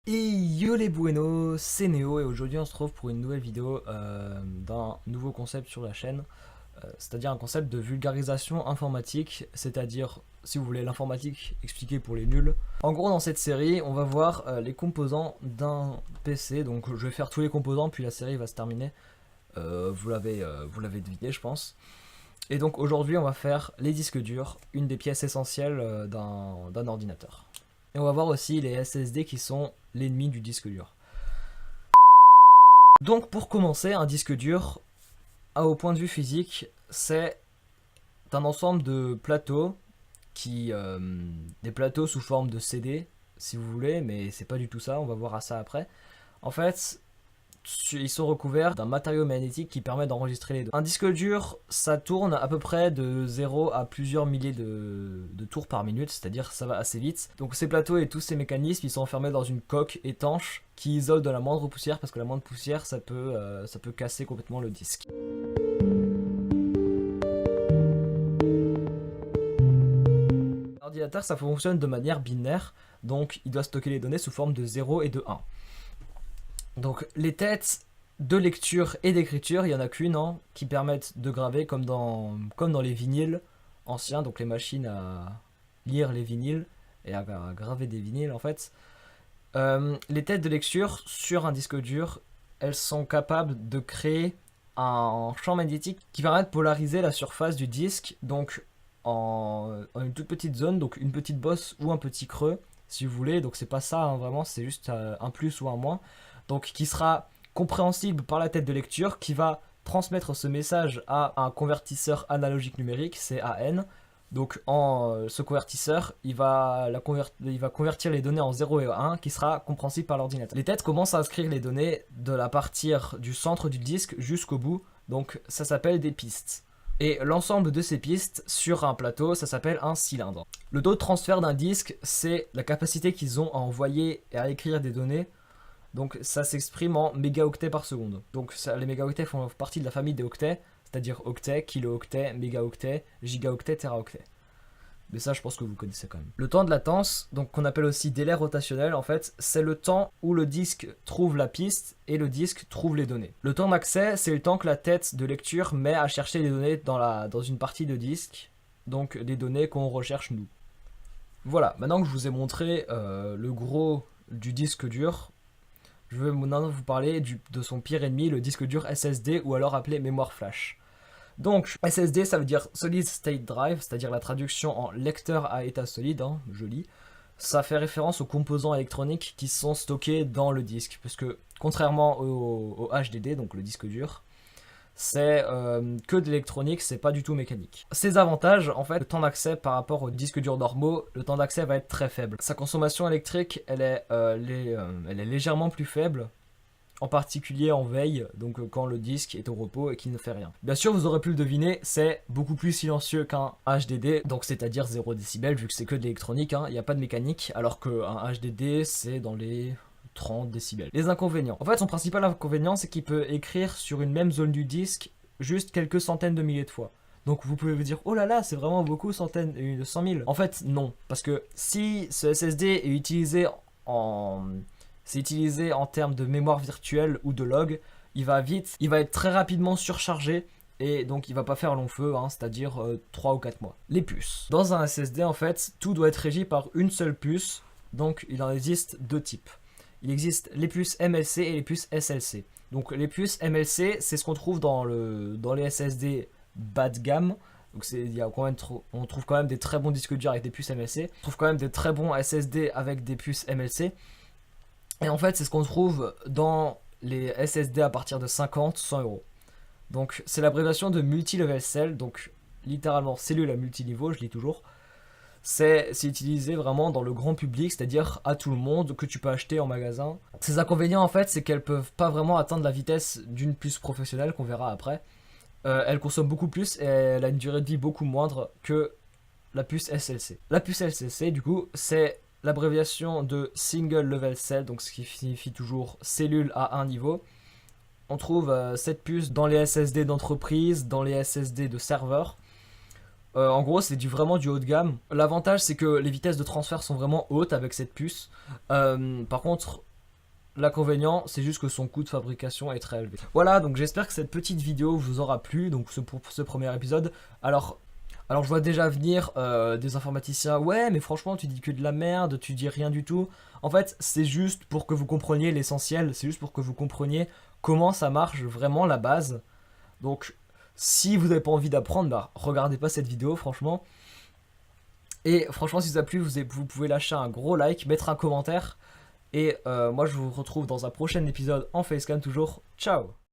Et yo les buenos, c'est Néo et aujourd'hui on se retrouve pour une nouvelle vidéo d'un nouveau concept sur la chaîne, c'est-à-dire un concept de vulgarisation informatique, c'est-à-dire, si vous voulez, l'informatique expliquée pour les nuls. En gros, dans cette série, on va voir les composants d'un PC, donc je vais faire tous les composants puis la série va se terminer. Vous l'avez deviné, je pense. Et donc aujourd'hui, on va faire les disques durs, une des pièces essentielles d'un ordinateur. Et on va voir aussi les SSD qui sont l'ennemi du disque dur. Donc pour commencer, un disque dur, au point de vue physique, c'est un ensemble de plateaux des plateaux sous forme de CD, si vous voulez, mais c'est pas du tout ça, on va voir à ça après. En fait, ils sont recouverts d'un matériau magnétique qui permet d'enregistrer les données. Un disque dur, ça tourne à peu près de 0 à plusieurs milliers de tours par minute, c'est-à-dire ça va assez vite. Donc ces plateaux et tous ces mécanismes, ils sont enfermés dans une coque étanche qui isole de la moindre poussière, parce que la moindre poussière, ça peut casser complètement le disque. L'ordinateur, ça fonctionne de manière binaire, donc il doit stocker les données sous forme de 0 et de 1. Donc les têtes de lecture et d'écriture, il n'y en a qu'une qui permettent de graver comme dans les vinyles anciens, donc les machines à lire les vinyles et à graver des vinyles en fait. Les têtes de lecture sur un disque dur, elles sont capables de créer un champ magnétique qui permet de polariser la surface du disque, donc en une toute petite zone, donc une petite bosse ou un petit creux si vous voulez, donc c'est pas ça vraiment, c'est juste un plus ou un moins, donc qui sera compréhensible par la tête de lecture, qui va transmettre ce message à un convertisseur analogique numérique, CAN. Donc ce convertisseur, il va convertir les données en 0 et 1 qui sera compréhensible par l'ordinateur. Les têtes commencent à inscrire les données de la partir du centre du disque jusqu'au bout, donc ça s'appelle des pistes. Et l'ensemble de ces pistes sur un plateau, ça s'appelle un cylindre. Le taux de transfert d'un disque, c'est la capacité qu'ils ont à envoyer et à écrire des données. Donc ça s'exprime en mégaoctets par seconde. Donc les mégaoctets font partie de la famille des octets, c'est-à-dire octets, kilooctets, mégaoctets, gigaoctets, téraoctets. Mais ça, je pense que vous connaissez quand même. Le temps de latence, donc qu'on appelle aussi délai rotationnel, en fait, c'est le temps où le disque trouve la piste et le disque trouve les données. Le temps d'accès, c'est le temps que la tête de lecture met à chercher les données dans une partie de disque, donc les données qu'on recherche nous. Voilà, maintenant que je vous ai montré le gros du disque dur, je vais maintenant vous parler de son pire ennemi, le disque dur SSD, ou alors appelé mémoire flash. Donc, SSD, ça veut dire Solid State Drive, c'est-à-dire la traduction en lecteur à état solide, joli. Ça fait référence aux composants électroniques qui sont stockés dans le disque, parce que contrairement au HDD, donc le disque dur, c'est que de l'électronique, c'est pas du tout mécanique. Ses avantages, en fait, le temps d'accès par rapport aux disques durs normaux, le temps d'accès va être très faible. Sa consommation électrique, elle est légèrement plus faible, en particulier en veille, donc quand le disque est au repos et qu'il ne fait rien. Bien sûr, vous aurez pu le deviner, c'est beaucoup plus silencieux qu'un HDD, donc c'est-à-dire 0 décibels, vu que c'est que de l'électronique, il n'y a pas de mécanique, alors qu'un HDD, c'est dans les 30 décibels. Les inconvénients. En fait, son principal inconvénient, c'est qu'il peut écrire sur une même zone du disque juste quelques centaines de milliers de fois. Donc vous pouvez vous dire, oh là là, c'est vraiment beaucoup, 100 000. En fait, non. Parce que si ce SSD est utilisé en termes de mémoire virtuelle ou de log, il va être très rapidement surchargé et donc il va pas faire long feu, c'est-à-dire 3 ou 4 mois. Les puces. Dans un SSD, en fait, tout doit être régi par une seule puce, donc il en existe deux types. Il existe les puces MLC et les puces SLC. Donc les puces MLC, c'est ce qu'on trouve dans les SSD bas de gamme. Donc on trouve quand même des très bons disques durs avec des puces MLC. On trouve quand même des très bons SSD avec des puces MLC. Et en fait, c'est ce qu'on trouve dans les SSD à partir de 50-100 euros. Donc c'est l'abréviation de multi-level cell, donc littéralement cellule à multiniveau, je lis toujours. C'est utilisé vraiment dans le grand public, c'est-à-dire à tout le monde, que tu peux acheter en magasin. Ses inconvénients, en fait, c'est qu'elles peuvent pas vraiment atteindre la vitesse d'une puce professionnelle, qu'on verra après. Elle consomme beaucoup plus et elle a une durée de vie beaucoup moindre que la puce SLC. La puce SLC, du coup, c'est l'abréviation de Single Level Cell, donc ce qui signifie toujours cellule à un niveau. On trouve cette puce dans les SSD d'entreprise, dans les SSD de serveur. En gros, c'est vraiment du haut de gamme. L'avantage, c'est que les vitesses de transfert sont vraiment hautes avec cette puce. Par contre, L'inconvénient, c'est juste que son coût de fabrication est très élevé. Voilà, donc j'espère que cette petite vidéo vous aura plu, donc pour ce premier épisode. Alors je vois déjà venir des informaticiens, ouais mais franchement tu dis que de la merde, tu dis rien du tout. En fait c'est juste pour que vous compreniez l'essentiel, c'est juste pour que vous compreniez comment ça marche vraiment la base. Donc si vous n'avez pas envie d'apprendre, bah regardez pas cette vidéo franchement. Et franchement si ça a plu, vous pouvez lâcher un gros like, mettre un commentaire. Et moi je vous retrouve dans un prochain épisode en facecam toujours. Ciao.